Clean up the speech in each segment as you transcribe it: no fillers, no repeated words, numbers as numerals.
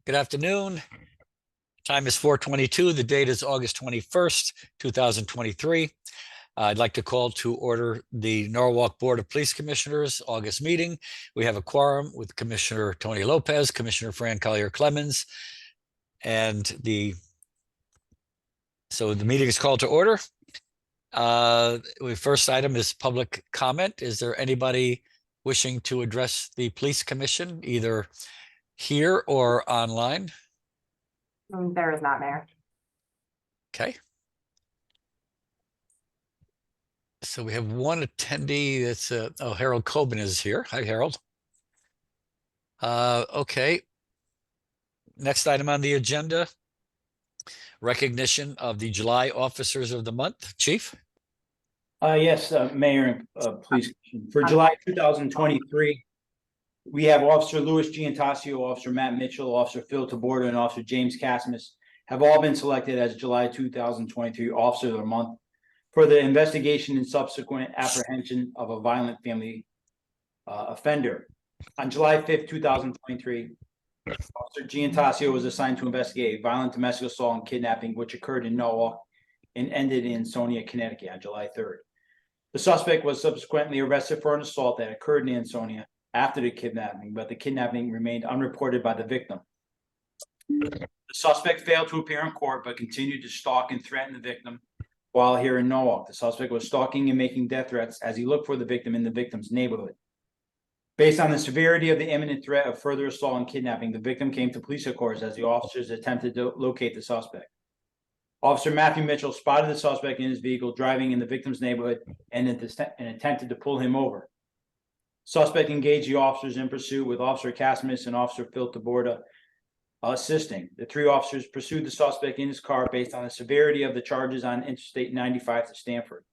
Good afternoon. Time is 4:22. The date is August 21st, 2023. I'd like to call to order the Norwalk Board of Police Commissioners August meeting. We have a quorum with Commissioner Tony Lopez, Commissioner Fran Collier-Clemens, and the meeting is called to order. The first item is public comment. Is there anybody wishing to address the Police Commission, either here or online? There is not, Mayor. Okay. So we have one attendee. That's Harold Coben is here. Hi, Harold. Okay. Next item on the agenda, recognition of the July Officers of the Month. Chief? Yes, Mayor and Police. For July 2023, we have Officer Louis Giantasio, Officer Matt Mitchell, Officer Phil Taborda, and Officer James Casmus have all been selected as July 2023 Officer of the Month for the investigation and subsequent apprehension of a violent family offender. On July 5th, 2023, Officer Giantasio was assigned to investigate a violent domestic assault and kidnapping which occurred in Norwalk and ended in Ansonia, Connecticut on July 3rd. The suspect was subsequently arrested for an assault that occurred in Ansonia after the kidnapping, but the kidnapping remained unreported by the victim. The suspect failed to appear in court, but continued to stalk and threaten the victim while here in Norwalk. The suspect was stalking and making death threats as he looked for the victim in the victim's neighborhood. Based on the severity of the imminent threat of further assault and kidnapping, the victim came to police headquarters as the officers attempted to locate the suspect. Officer Matthew Mitchell spotted the suspect in his vehicle driving in the victim's neighborhood and attempted to pull him over. Suspect engaged the officers in pursuit with Officer Casmus and Officer Phil Taborda assisting. The three officers pursued the suspect in his car based on the severity of the charges on Interstate 95 to Stanford.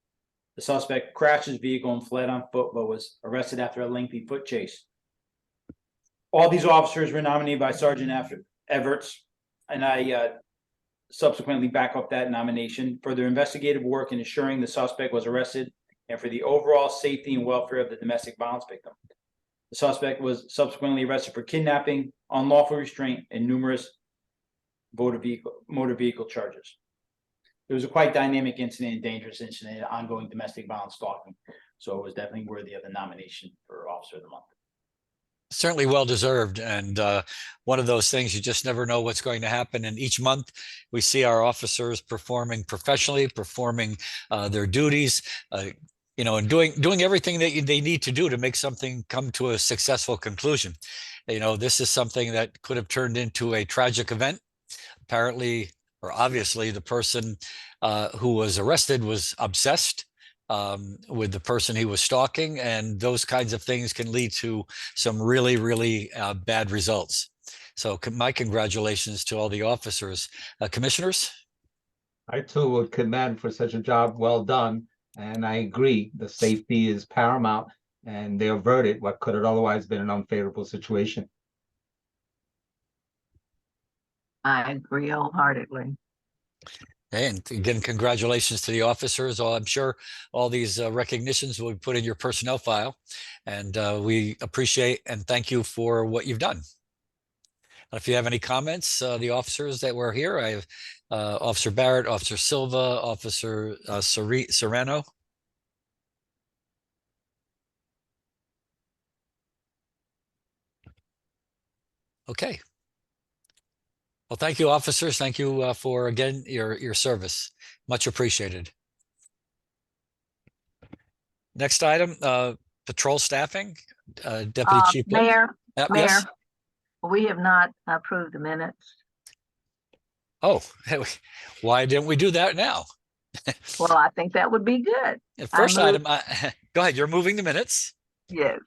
The suspect crashed his vehicle and fled on foot, but was arrested after a lengthy foot chase. All these officers were nominated by Sergeant Everts, and I subsequently back up that nomination for their investigative work in ensuring the suspect was arrested and for the overall safety and welfare of the domestic violence victim. The suspect was subsequently arrested for kidnapping, unlawful restraint, and numerous motor vehicle charges. It was a quite dynamic incident and dangerous incident, ongoing domestic violence stalking. So it was definitely worthy of the nomination for Officer of the Month. Certainly well deserved. And one of those things, you just never know what's going to happen. And each month we see our officers performing professionally, performing their duties, and doing everything that they need to do to make something come to a successful conclusion. This is something that could have turned into a tragic event. Apparently, or obviously, the person who was arrested was obsessed with the person he was stalking, and those kinds of things can lead to some really, really bad results. So my congratulations to all the officers. Commissioners? I too would commend for such a job well done. And I agree, the safety is paramount, and they averted what could have otherwise been an unfavorable situation. I agree wholeheartedly. And again, congratulations to the officers. I'm sure all these recognitions will be put in your personnel file, and we appreciate and thank you for what you've done. If you have any comments, the officers that were here, I have Officer Barrett, Officer Silva, Officer Serrano. Okay. Well, thank you, officers. Thank you for, again, your service. Much appreciated. Next item, patrol staffing. Deputy Chief. Mayor, Yes? we have not approved the minutes. Oh, why didn't we do that now? Well, I think that would be good. First item, go ahead. You're moving the minutes. Yes.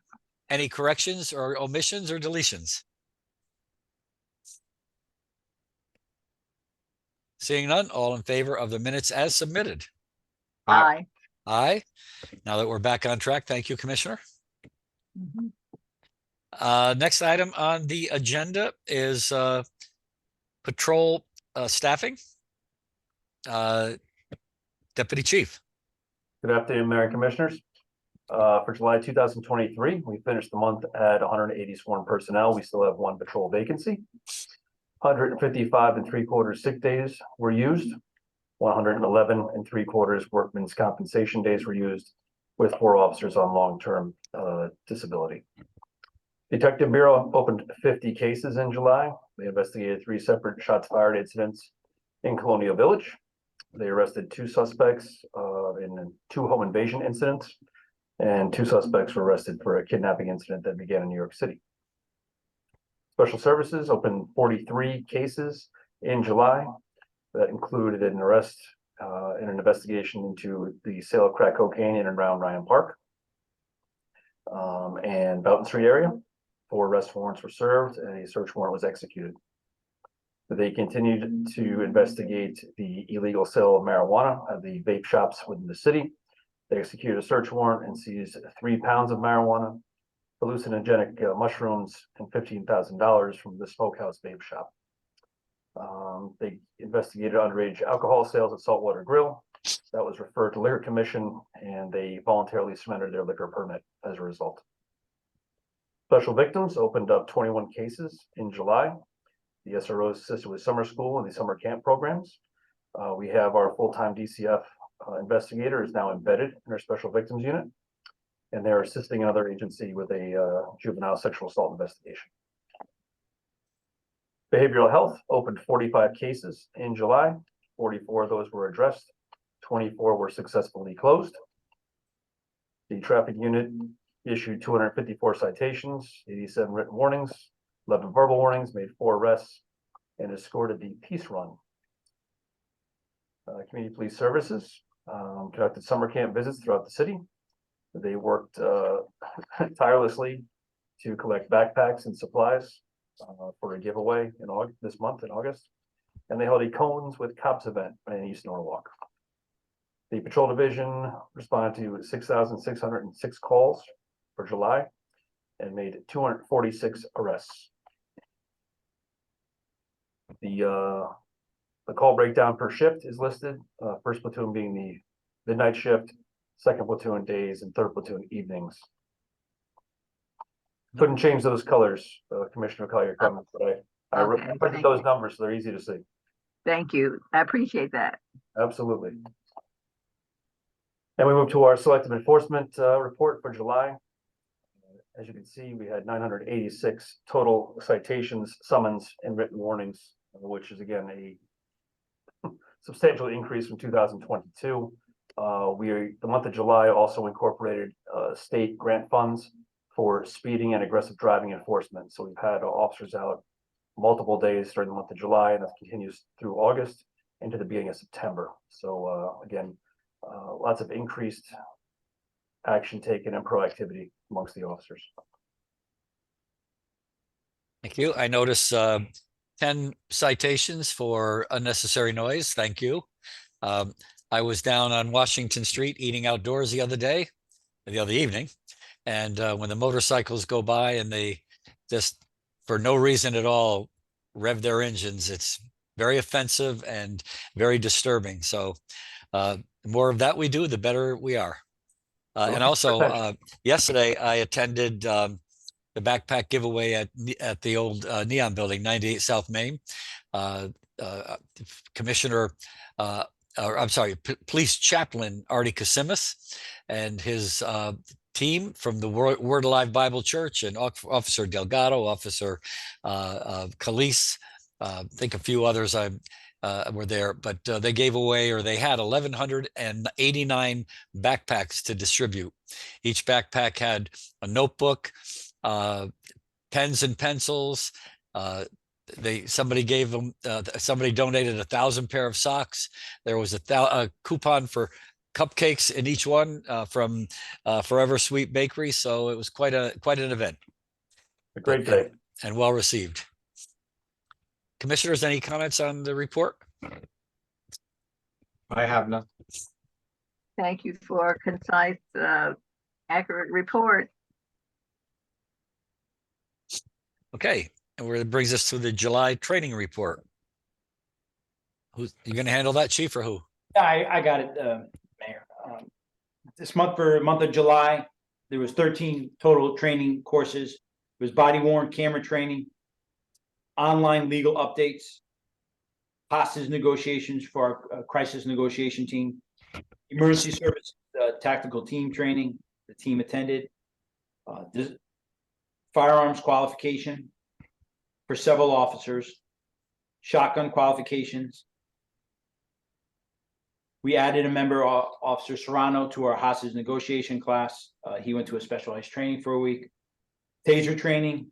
Any corrections or omissions or deletions? Seeing none, all in favor of the minutes as submitted? Aye. Aye. Now that we're back on track, thank you, Commissioner. Next item on the agenda is patrol staffing. Deputy Chief. Good afternoon, Mayor and Commissioners. For July 2023, we finished the month at 180 sworn personnel. We still have one patrol vacancy. 155 3/4 sick days were used. 111 3/4 workman's compensation days were used, with 4 officers on long-term disability. Detective Bureau opened 50 cases in July. They investigated 3 separate shots fired incidents in Colonial Village. They arrested 2 suspects in 2 home invasion incidents, and 2 suspects were arrested for a kidnapping incident that began in New York City. Special Services opened 43 cases in July. That included an arrest and an investigation into the sale of crack cocaine in and around Ryan Park and Boughton Street area. 4 arrest warrants were served and a search warrant was executed. They continued to investigate the illegal sale of marijuana at the vape shops within the city. They executed a search warrant and seized 3 pounds of marijuana, hallucinogenic mushrooms, and $15,000 from the Smokehouse vape shop. They investigated underage alcohol sales at Saltwater Grill. That was referred to Liquor Commission, and they voluntarily surrendered their liquor permit as a result. Special Victims opened up 21 cases in July. The SROs assisted with summer school and the summer camp programs. We have our full-time DCF investigator is now embedded in our Special Victims Unit, and they're assisting another agency with a juvenile sexual assault investigation. Behavioral Health opened 45 cases in July. 44 of those were addressed. 24 were successfully closed. The Traffic Unit issued 254 citations, 87 written warnings, 11 verbal warnings, made 4 arrests, and escorted the Peace Run. Community Police Services conducted summer camp visits throughout the city. They worked tirelessly to collect backpacks and supplies for a giveaway in this month in August, and they held a Cones with Cops event in East Norwalk. The Patrol Division responded to 6,606 calls for July and made 246 arrests. The call breakdown per shift is listed. First platoon being the midnight shift, second platoon days, and third platoon evenings. Couldn't change those colors, Commissioner Collier comments, but I Okay, put thank those you. numbers so they're easy to see. Thank you. I appreciate that. Absolutely. And we move to our selective enforcement report for July. As you can see, we had 986 total citations, summons, and written warnings, which is again a substantial increase from 2022. The month of July also incorporated state grant funds for speeding and aggressive driving enforcement. So we've had officers out multiple days during the month of July, and that continues through August into the beginning of September. So again, lots of increased action taken and proactivity amongst the officers. Thank you. I notice 10 citations for unnecessary noise. Thank you. I was down on Washington Street eating outdoors the other evening. And when the motorcycles go by and they just, for no reason at all, rev their engines, it's very offensive and very disturbing. So the more of that we do, the better we are. And also, yesterday I attended the backpack giveaway at the old Neon Building, 98 South Main. Police Chaplain Artie Kasimis and his team from the Word Alive Bible Church, and Officer Delgado, Officer Calise, I think a few others were there, but they gave away, or they had 1,189 backpacks to distribute. Each backpack had a notebook, pens and pencils. Somebody donated 1,000 pair of socks. There was a coupon for cupcakes in each one from Forever Sweet Bakery. So it was quite an event. A great day. And well received. Commissioners, any comments on the report? I have none. Thank you for a concise, accurate report. Okay, and where it brings us to the July training report. You going to handle that, Chief, or who? I got it, Mayor. This month, for the month of July, there was 13 total training courses. It was body worn camera training, online legal updates, hostage negotiations for our crisis negotiation team, emergency service tactical team training, the team attended, firearms qualification for several officers, shotgun qualifications. We added a member, Officer Serrano, to our hostage negotiation class. He went to a specialized training for a week. Taser training.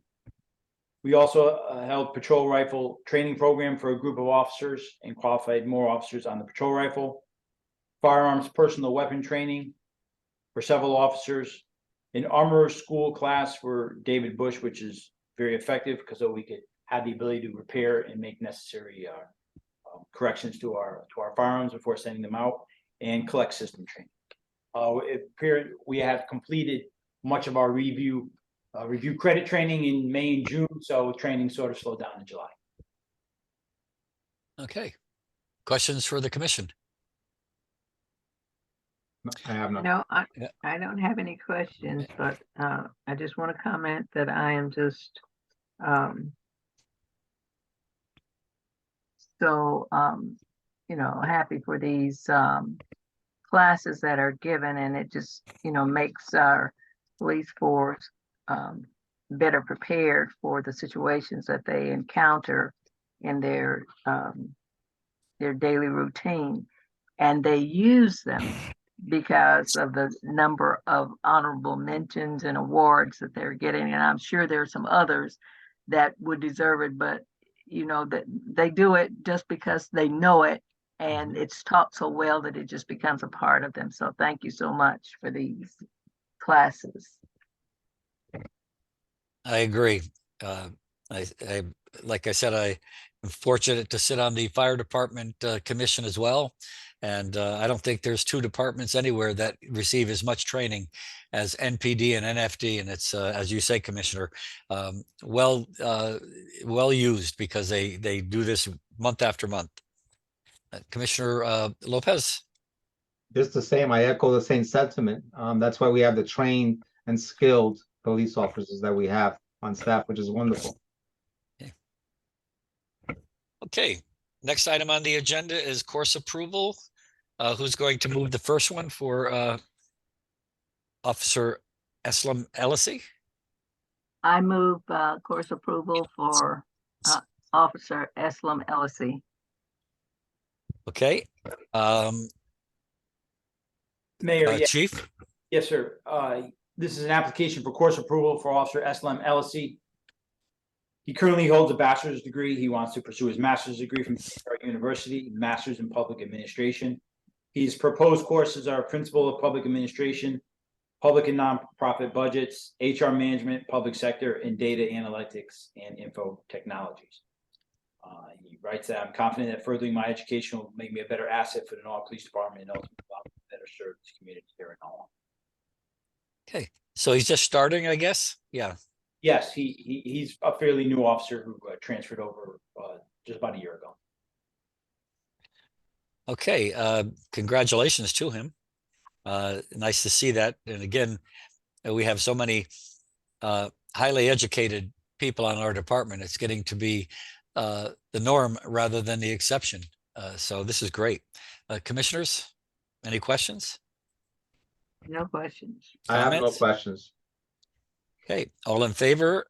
We also held patrol rifle training program for a group of officers and qualified more officers on the patrol rifle. Firearms personal weapon training for several officers. An armor school class for David Bush, which is very effective because we could have the ability to repair and make necessary corrections to our firearms before sending them out, and collect system training. It appeared we have completed much of our review credit training in May and June, so training sort of slowed down in July. Okay. Questions for the commission? I have none. No, Yeah. I don't have any questions, but I just want to comment that I am just so happy for these classes that are given, and it just makes our police force better prepared for the situations that they encounter in their daily routine, and they use them because of the number of honorable mentions and awards that they're getting. And I'm sure there are some others that would deserve it, but that they do it just because they know it, and it's taught so well that it just becomes a part of them. So thank you so much for these classes. I agree. Like I said, I am fortunate to sit on the fire department commission as well. And I don't think there's two departments anywhere that receive as much training as NPD and NFD. And it's, as you say, Commissioner, well used, because they do this month after month. Commissioner Lopez? Just the same, I echo the same sentiment. That's why we have the trained and skilled police officers that we have on staff, which is wonderful. Okay, next item on the agenda is course approval. Who's going to move the first one for Officer Eslam Ellisy? I move course approval for Officer Eslam Ellisy. Okay. Mayor, yes, Chief? yes, sir. This is an application for course approval for Officer Eslam Ellisy. He currently holds a bachelor's degree. He wants to pursue his master's degree from State University, master's in public administration. His proposed courses are Principle of Public Administration, Public and Nonprofit Budgets, HR Management, Public Sector, and Data Analytics and Info Technologies. He writes that I'm confident that furthering my education will make me a better asset for the Norwalk Police Department and ultimately better serve this community here in Norwalk. Okay, so he's just starting, I guess? Yeah. Yes, he's a fairly new officer who transferred over just about a year ago. Okay, congratulations to him. Nice to see that. And again, we have so many highly educated people on our department. It's getting to be the norm rather than the exception. So this is great. Commissioners, any questions? No questions. I have no Comments? questions. Okay, all in favor?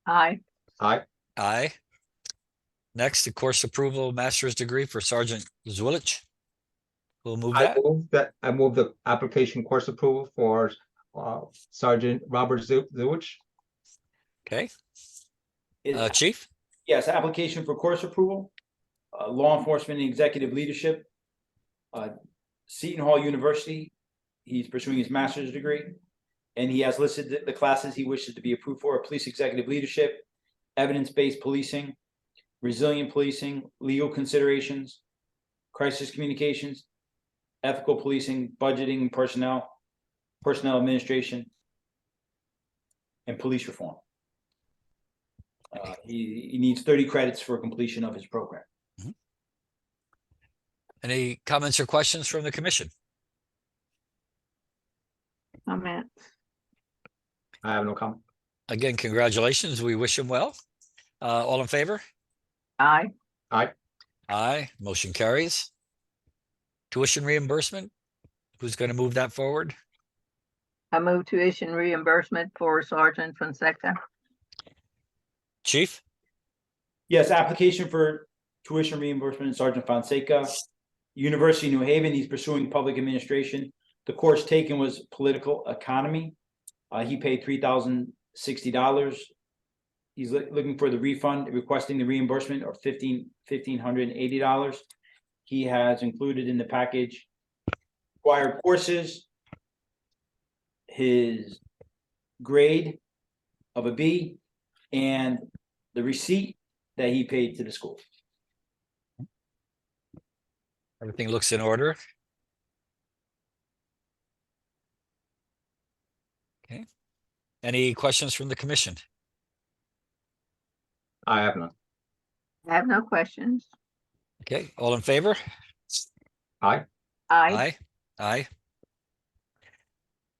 Aye. Aye. Aye. Next, the course approval master's degree for Sergeant Zulich. We'll move that. I move the application course approval for Sergeant Robert Zewich. Okay, Is- Chief? Yes, application for course approval, law enforcement and executive leadership. Seton Hall University, he's pursuing his master's degree. And he has listed the classes he wishes to be approved for: police executive leadership, evidence-based policing, resilient policing, legal considerations, crisis communications, ethical policing, budgeting, personnel administration, and police reform. He needs 30 credits for completion of his program. Any comments or questions from the commission? Comment. I have no comment. Again, congratulations. We wish him well. All in favor? Aye. Aye, motion carries. Tuition reimbursement, who's going to move that forward? I move tuition reimbursement for Sergeant Fonseca. Chief? Yes, application for tuition reimbursement in Sergeant Fonseca. University of New Haven, he's pursuing public administration. The course taken was political economy. He paid $3,060. He's looking for the refund, requesting the reimbursement of $1,580. He has included in the package required courses, his grade of a B, and the receipt that he paid to the school. Everything looks in order. Okay. Any questions from the commission? I have none. I have no questions. Okay, all in favor? Aye. Aye. Aye.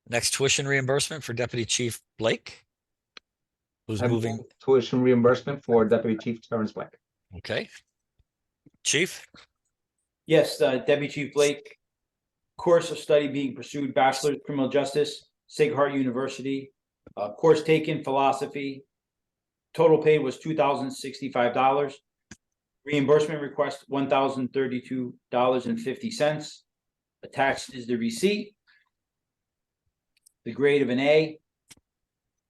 Next tuition reimbursement for Deputy Chief Blake. Who's I moving, move tuition reimbursement for Deputy Chief Terrence Blake. okay. Chief? Yes, Deputy Chief Blake, course of study being pursued, Bachelor of Criminal Justice, Sacred Heart University, course taken, philosophy. Total paid was $2,065. Reimbursement request, $1,032.50. Attached is the receipt, the grade of an A,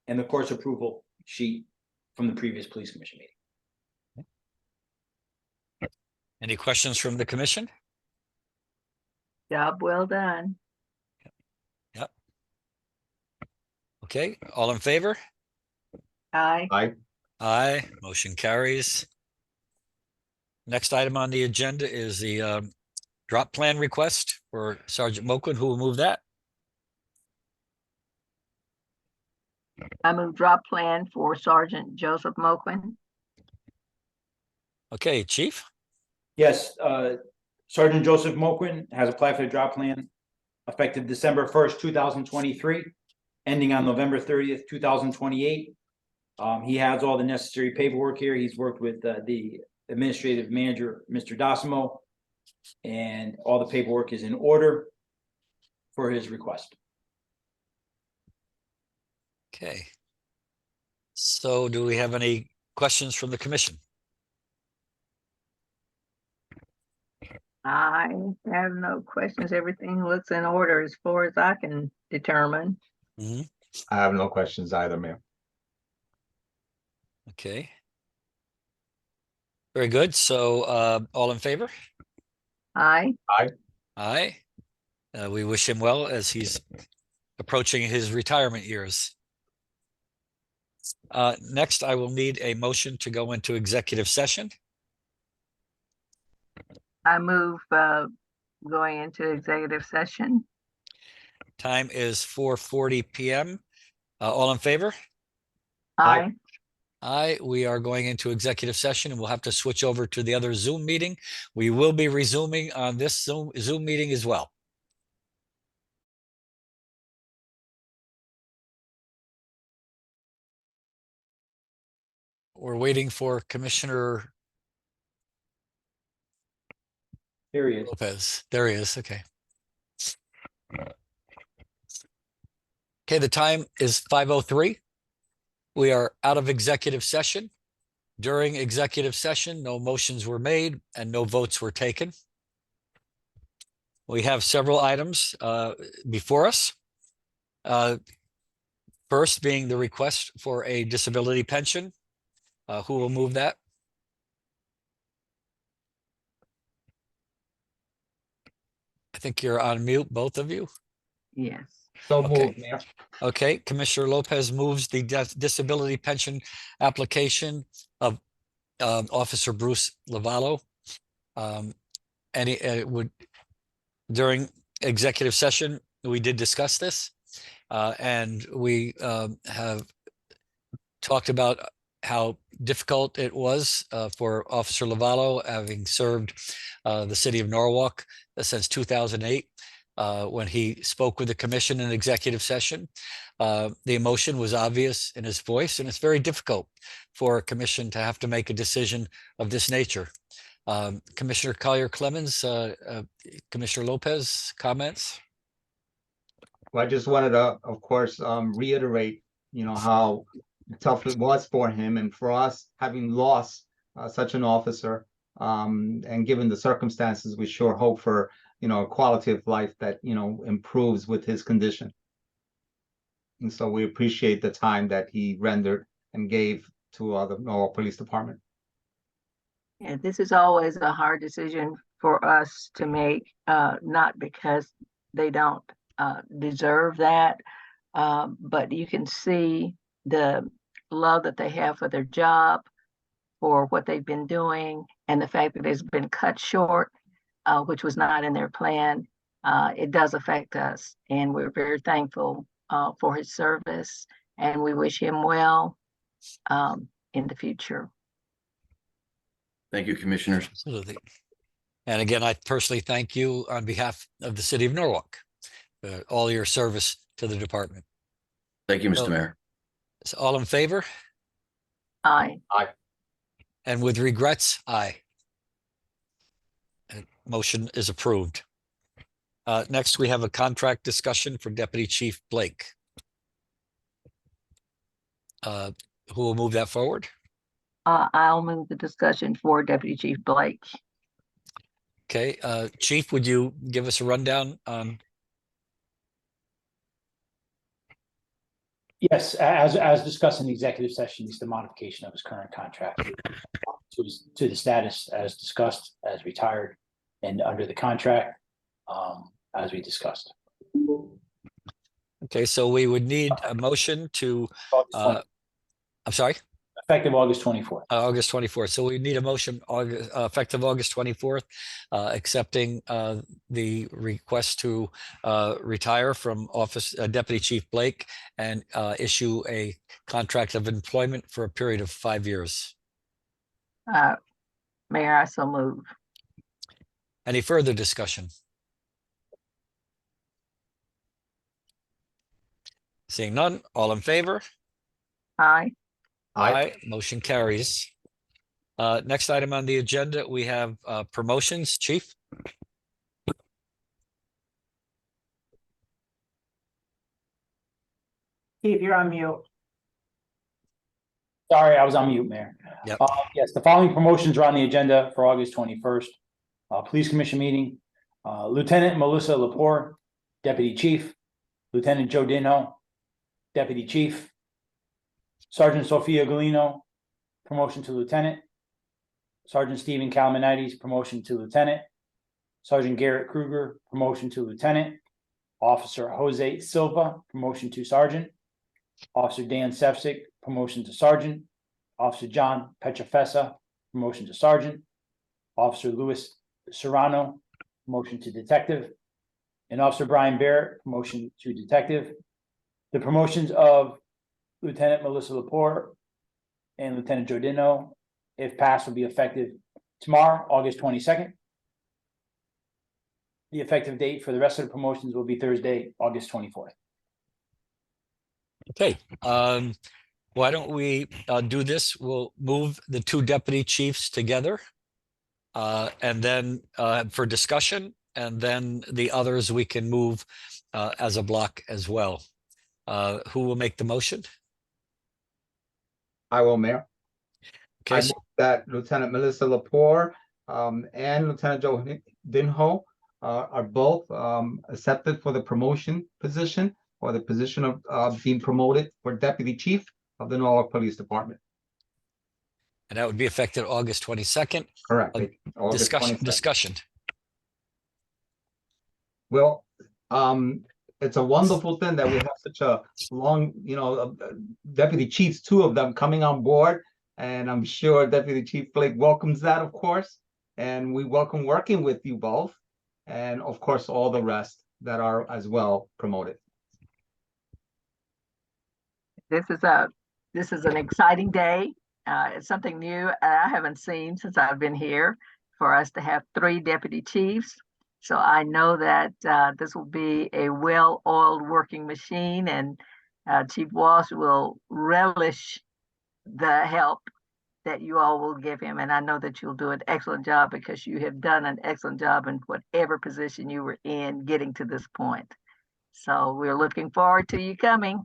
and the course approval sheet from the previous police commission meeting. Any questions from the commission? Job well done. Okay, all in favor? Aye. Aye. Aye, motion carries. Next item on the agenda is the drop plan request for Sergeant Moquin. Who will move that? I move drop plan for Sergeant Joseph Moquin. Okay, Chief? Yes, Sergeant Joseph Moquin has applied for the drop plan effective December 1st, 2023, ending on November 30th, 2028. He has all the necessary paperwork here. He's worked with the administrative manager, Mr. Dossimo, and all the paperwork is in order for his request. Okay. So do we have any questions from the commission? I have no questions. Everything looks in order as far as I can determine. Mhm. I have no questions either, Mayor. Okay. Very good. So all in favor? Aye. Aye. We wish him well as he's approaching his retirement years. Next, I will need a motion to go into executive session. I move going into executive session. Time is 4:40 PM. All in favor? Aye. Aye, we are going into executive session and we'll have to switch over to the other Zoom meeting. We will be resuming on this Zoom meeting as well. We're waiting for Commissioner Period. Lopez. There he is. Okay. Okay, the time is 5:03. We are out of executive session. During executive session, no motions were made and no votes were taken. We have several items before us. First being the request for a disability pension. Who will move that? I think you're on mute, both of you. Yes. So Okay. moved, Mayor. Okay, Commissioner Lopez moves the disability pension application of Officer Bruce Lavallo. During executive session, we did discuss this, and we have talked about how difficult it was for Officer Lavallo, having served the city of Norwalk since 2008. when he spoke with the commission in executive session. The emotion was obvious in his voice, and it's very difficult for a commission to have to make a decision of this nature. Commissioner Collier Clemens, Commissioner Lopez, comments? Well, I just wanted to, of course, reiterate, how tough it was for him and for us, having lost such an officer. And given the circumstances, we sure hope for, a quality of life that, improves with his condition. And so we appreciate the time that he rendered and gave to the Norwalk Police Department. And this is always a hard decision for us to make, not because they don't deserve that, but you can see the love that they have for their job, for what they've been doing, and the fact that it's been cut short, which was not in their plan. It does affect us, and we're very thankful for his service, and we wish him well in the future. Thank you, Commissioners. Absolutely. And again, I personally thank you on behalf of the city of Norwalk, all your service to the department. Thank you, Mr. So- Mayor. So all in favor? Aye. And with regrets, aye. Motion is approved. Next, we have a contract discussion for Deputy Chief Blake. Who will move that forward? I'll move the discussion for Deputy Chief Blake. Okay, Chief, would you give us a rundown on? Yes, as discussed in the executive session, it's the modification of his current contract to the status as discussed, as retired and under the contract, as we discussed. Okay, so we would need a motion to, I'm sorry? Effective August 24th. August 24th. So we need a motion effective August 24th, accepting the request to retire from office Deputy Chief Blake and issue a contract of employment for a period of 5 years. Mayor, I so move. Any further discussion? Seeing none, all in favor? Aye. Aye, motion carries. Next item on the agenda, we have promotions. Chief? Steve, you're on mute. Sorry, I was on mute, Mayor. Yep. Yes, the following promotions are on the agenda for August 21st. Police Commission meeting, Lieutenant Melissa Lepore, Deputy Chief, Lieutenant Joe Dinho, Deputy Chief, Sergeant Sophia Galino, promotion to Lieutenant, Sergeant Stephen Calmanides, promotion to Lieutenant, Sergeant Garrett Kruger, promotion to Lieutenant, Officer Jose Silva, promotion to Sergeant, Officer Dan Sefcik, promotion to Sergeant, Officer John Petrofessa, promotion to Sergeant, Officer Louis Serrano, promotion to Detective, and Officer Brian Barrett, promotion to Detective. The promotions of Lieutenant Melissa Lepore and Lieutenant Joe Dinho, if passed, will be effective tomorrow, August 22nd. The effective date for the rest of the promotions will be Thursday, August 24th. Okay, why don't we do this? We'll move the two deputy chiefs together. And then for discussion, and then the others we can move as a block as well. Who will make the motion? I will, Mayor. I Okay, move that Lieutenant Melissa Lepore and Lieutenant Joe Dinho are both accepted for the promotion position or the position of being promoted for Deputy Chief of the Norwalk Police Department. and that would be effective August 22nd. Correct. August Discussion, 22nd. discussion. Well, it's a wonderful thing that we have such a long, deputy chiefs, two of them coming on board. And I'm sure Deputy Chief Blake welcomes that, of course. And we welcome working with you both. And of course, all the rest that are as well promoted. This is an exciting day. It's something new I haven't seen since I've been here, for us to have 3 deputy chiefs. So I know that this will be a well-oiled working machine, and Chief Walsh will relish the help that you all will give him. And I know that you'll do an excellent job because you have done an excellent job in whatever position you were in getting to this point. So we're looking forward to you coming.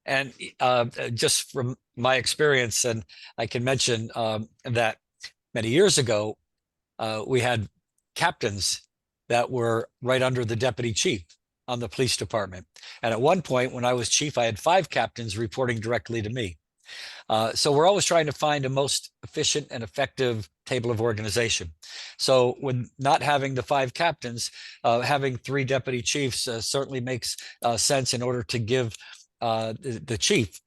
And just from my experience, and I can mention that many years ago, we had captains that were right under the deputy chief on the police department. And at one point, when I was chief, I had 5 captains reporting directly to me. So we're always trying to find a most efficient and effective table of organization. So with not having the 5 captains, having 3 deputy chiefs certainly makes sense in order to give the chief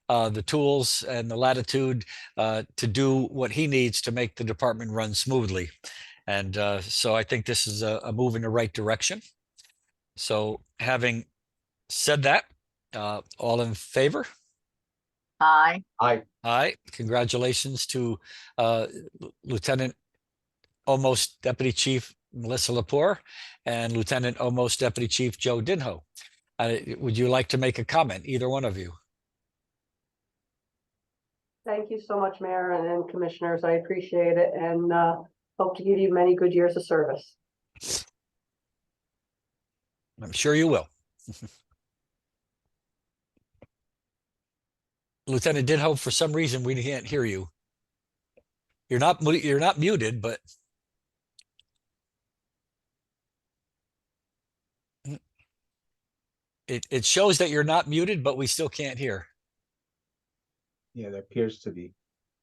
the tools and the latitude to do what he needs to make the department run smoothly. And so I think this is a move in the right direction. So having said that, all in favor? Aye. Aye. Congratulations to Lieutenant Almost Deputy Chief Melissa Lepore and Lieutenant Almost Deputy Chief Joe Dinho. Would you like to make a comment, either one of you? Thank you so much, Mayor and Commissioners. I appreciate it and hope to give you many good years of service. I'm sure you will. Lieutenant Dinho, for some reason we can't hear you. You're not muted, but it shows that you're not muted, but we still can't hear. Yeah, there appears to be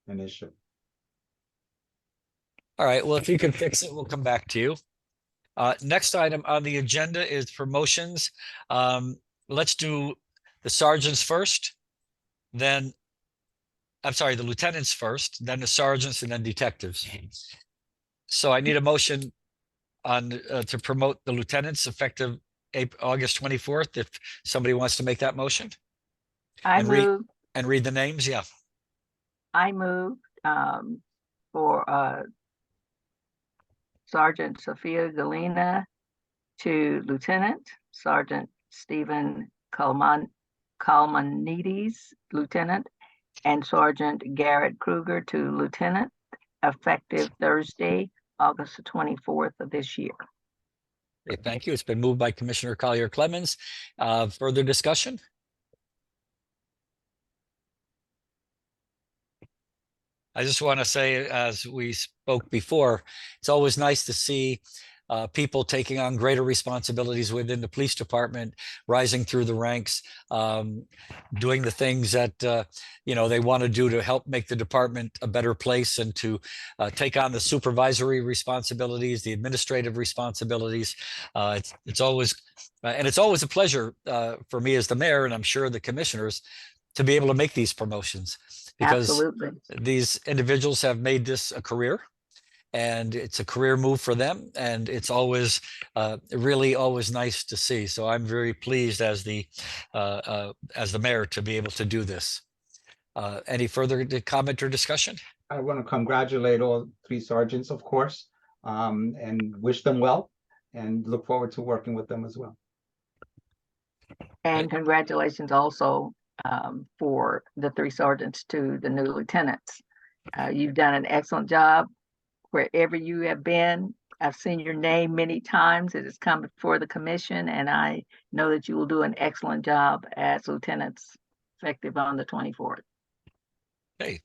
an issue. All right, well, if you can fix it, we'll come back to you. Next item on the agenda is promotions. Let's do the sergeants first, then, I'm sorry, the lieutenants first, then the sergeants, and then detectives. So I need a motion on to promote the lieutenants effective August 24th, if somebody wants to make that motion. I And move. And read the names, yeah. I move for Sergeant Sophia Galina to Lieutenant, Sergeant Stephen Kalmanides, Lieutenant, and Sergeant Garrett Kruger to Lieutenant, effective Thursday, August 24th of this year. Okay, thank you. It's been moved by Commissioner Collier Clemens. Further discussion? I just want to say, as we spoke before, it's always nice to see people taking on greater responsibilities within the police department, rising through the ranks, doing the things that they want to do to help make the department a better place, and to take on the supervisory responsibilities, the administrative responsibilities. It's always a pleasure for me as the mayor, and I'm sure the commissioners, to be able to make these promotions, because Absolutely. these individuals have made this a career, and it's a career move for them, and it's always really always nice to see. So I'm very pleased as the mayor to be able to do this. Any further comment or discussion? I want to congratulate all 3 sergeants, of course, and wish them well, and look forward to working with them as well. And congratulations also for the 3 sergeants to the new lieutenants. You've done an excellent job wherever you have been. I've seen your name many times. It has come before the commission, and I know that you will do an excellent job as lieutenants effective on the 24th. Okay.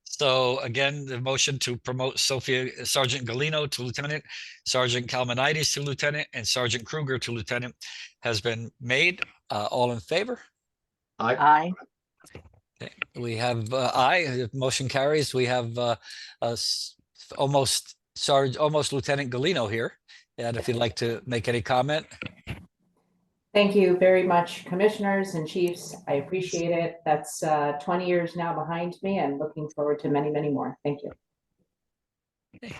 So again, the motion to promote Sergeant Galino to lieutenant, Sergeant Kalmanides to lieutenant, and Sergeant Kruger to lieutenant has been made. All in favor? Aye. Okay. We have aye. Motion carries. We have almost Lieutenant Galino here. And if you'd like to make any comment. Thank you very much, commissioners and chiefs. I appreciate it. That's 20 years now behind me, and looking forward to many, many more. Thank you. Okay.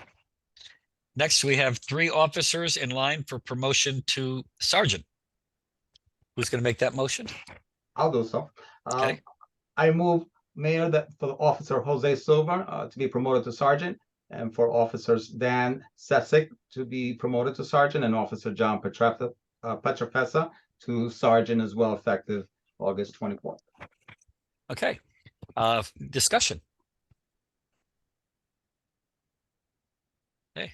Next, we have 3 officers in line for promotion to sergeant. Who's going to make that motion? I'll do so. Okay. I move, Mayor, that for Officer Jose Silva to be promoted to sergeant, and for Officers Dan Sesic to be promoted to sergeant and Officer John Petrofessa to sergeant as well, effective August 24th. Okay, discussion. Okay,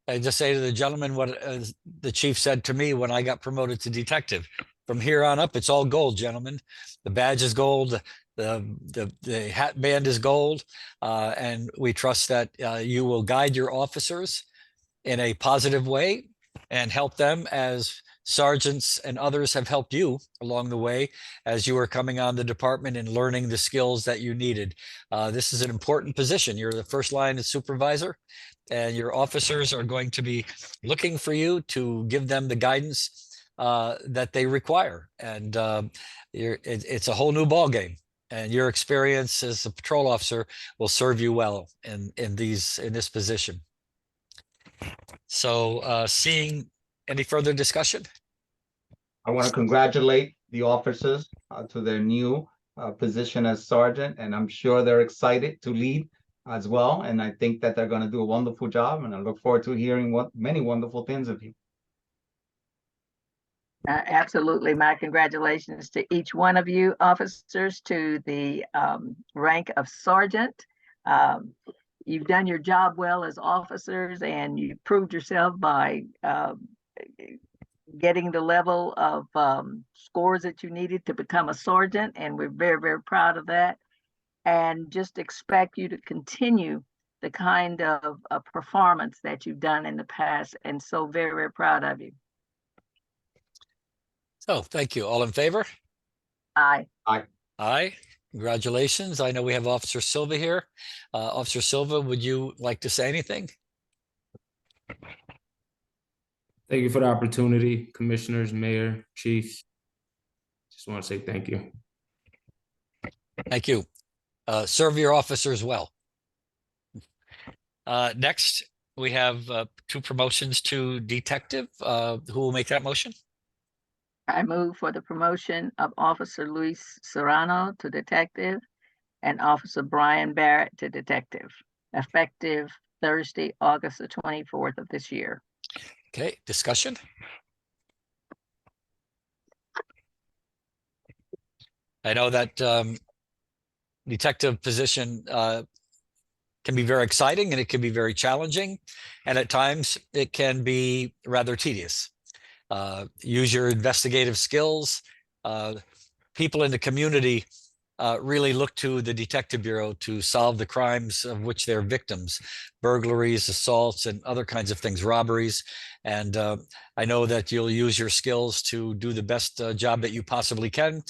I just say to the gentleman what the chief said to me when I got promoted to detective. From here on up, it's all gold, gentlemen. The badge is gold, the hat band is gold, and we trust that you will guide your officers in a positive way and help them as sergeants and others have helped you along the way as you were coming on the department and learning the skills that you needed. This is an important position. You're the first line supervisor, and your officers are going to be looking for you to give them the guidance that they require. And it's a whole new ball game. And your experience as a patrol officer will serve you well in this position. So seeing any further discussion? I want to congratulate the officers to their new position as sergeant, and I'm sure they're excited to lead as well. And I think that they're going to do a wonderful job, and I look forward to hearing many wonderful things of you. Absolutely. My congratulations to each one of you officers to the rank of sergeant. You've done your job well as officers, and you proved yourself by getting the level of scores that you needed to become a sergeant. And we're very, very proud of that. And just expect you to continue the kind of performance that you've done in the past. And so very, very proud of you. So thank you. All in favor? Aye. Aye. Congratulations. I know we have Officer Silva here. Officer Silva, would you like to say anything? Thank you for the opportunity, commissioners, mayor, chief. Just want to say thank you. Thank you. Serve your officers well. Next, we have 2 promotions to detective. Who will make that motion? I move for the promotion of Officer Luis Serrano to detective and Officer Brian Barrett to detective, effective Thursday, August the 24th of this year. Okay, discussion. I know that detective position can be very exciting, and it can be very challenging, and at times it can be rather tedious. Use your investigative skills. People in the community really look to the Detective Bureau to solve the crimes of which they're victims: burglaries, assaults, and other kinds of things, robberies. And I know that you'll use your skills to do the best job that you possibly can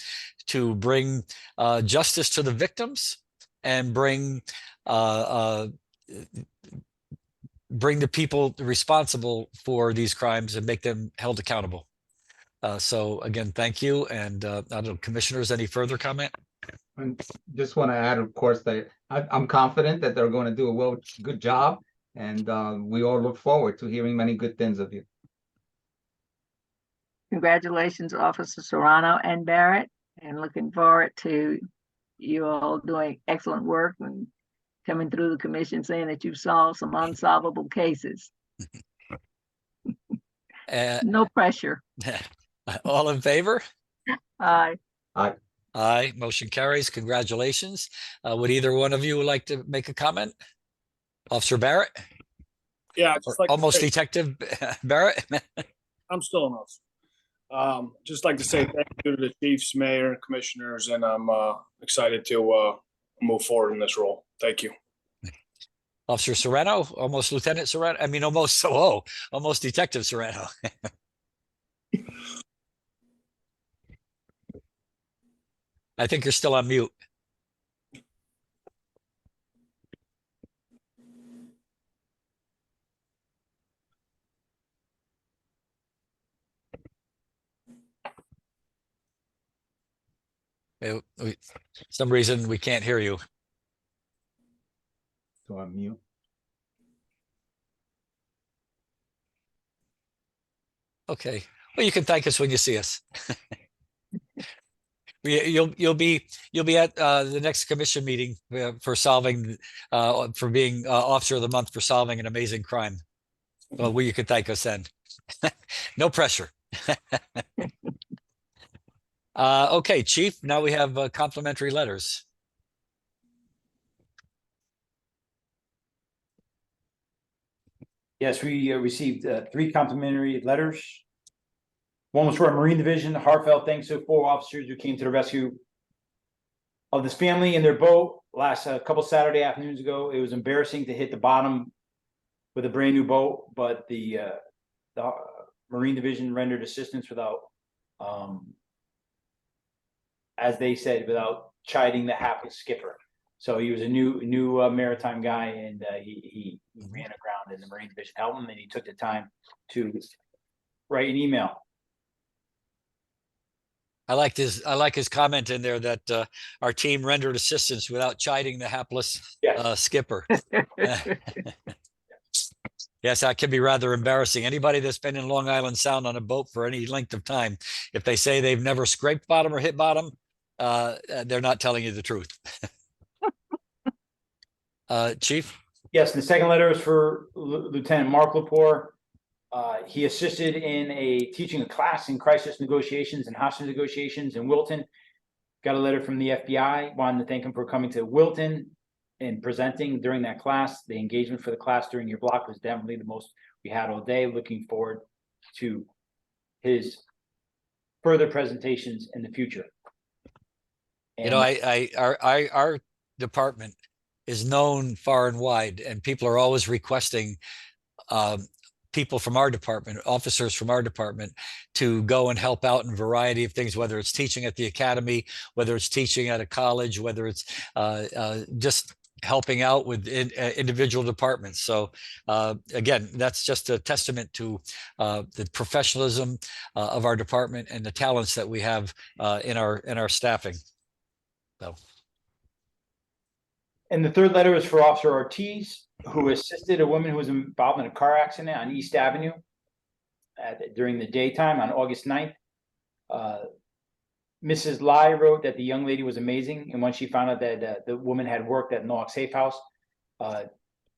to bring justice to the victims and bring the people responsible for these crimes and make them held accountable. So again, thank you. And I don't know, commissioners, any further comment? And just want to add, of course, that I'm confident that they're going to do a good job, and we all look forward to hearing many good things of you. Congratulations, Officer Serrano and Barrett, and looking forward to you all doing excellent work and coming through the commission saying that you've solved some unsolvable cases. No pressure. All in favor? Aye. Aye, motion carries. Congratulations. Would either one of you like to make a comment? Officer Barrett? Yeah, I'd just like to Almost say, Detective Barrett? I'm still an officer. Just like to say thank you to the chiefs, mayor, and commissioners, and I'm excited to move forward in this role. Thank you. Officer Serrano, almost Lieutenant Serrano. I mean, almost Detective Serrano. I think you're still on mute. Some reason we can't hear you. So I'm mute. Okay. Well, you can thank us when you see us. You'll be at the next commission meeting for solving for being officer of the month for solving an amazing crime. Well, you could thank us then. No pressure. Okay, Chief. Now we have complimentary letters. Yes, we received 3 complimentary letters. One was for our Marine Division, heartfelt thanks to 4 officers who came to the rescue of this family in their boat last couple Saturday afternoons ago. It was embarrassing to hit the bottom with a brand new boat, but the Marine Division rendered assistance without, as they said, without chiding the hapless skipper. So he was a new maritime guy, and he ran aground, and the Marine Division helped him, and he took the time to write an email. I like his comment in there that our team rendered assistance without chiding the hapless Yes. skipper. Yes, that can be rather embarrassing. Anybody that's been in Long Island Sound on a boat for any length of time, if they say they've never scraped bottom or hit bottom, they're not telling you the truth. Chief? Yes, the second letter is for Lieutenant Mark Lepore. He assisted in teaching a class in crisis negotiations and hostage negotiations in Wilton. Got a letter from the FBI, wanted to thank him for coming to Wilton and presenting during that class. The engagement for the class during your block was definitely the most we had all day. Looking forward to his further presentations in the future. You know, our department is known far and wide, and people are always requesting people from our department, officers from our department, to go and help out in a variety of things, whether it's teaching at the academy, whether it's teaching at a college, whether it's just helping out with individual departments. So again, that's just a testament to the professionalism of our department and the talents that we have in our staffing. So. And the third letter is for Officer Ortiz, who assisted a woman who was involved in a car accident on East Avenue during the daytime on August 9th. Mrs. Lai wrote that the young lady was amazing, and when she found out that the woman had worked at Norwalk Safe House,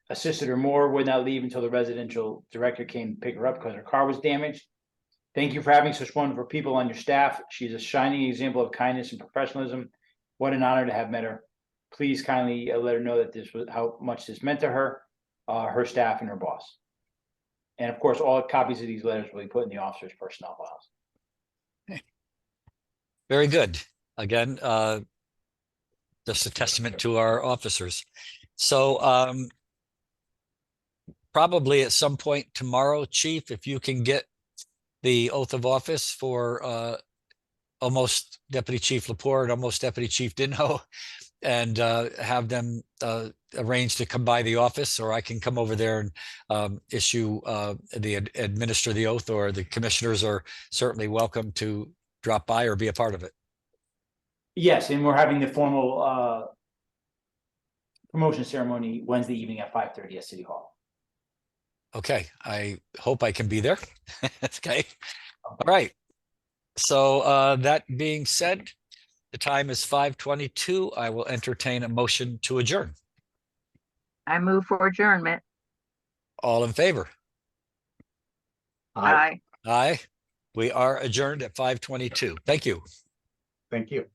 assisted her more, would not leave until the residential director came to pick her up because her car was damaged. Thank you for having such wonderful people on your staff. She's a shining example of kindness and professionalism. What an honor to have met her. Please kindly let her know that this was how much this meant to her, her staff, and her boss. And of course, all copies of these letters will be put in the officer's personnel files. Very good. Again, just a testament to our officers. So probably at some point tomorrow, Chief, if you can get the oath of office for almost Deputy Chief Lepore and almost Deputy Chief Dinho, and have them arrange to come by the office, or I can come over there and administer the oath, or the commissioners are certainly welcome to drop by or be a part of it. Yes, and we're having the formal promotion ceremony Wednesday evening at 5:30 at City Hall. Okay, I hope I can be there. Okay, all right. So that being said, the time is 5:22. I will entertain a motion to adjourn. I move for adjournment. All in favor? Aye. Aye. We are adjourned at 5:22. Thank you. Thank you.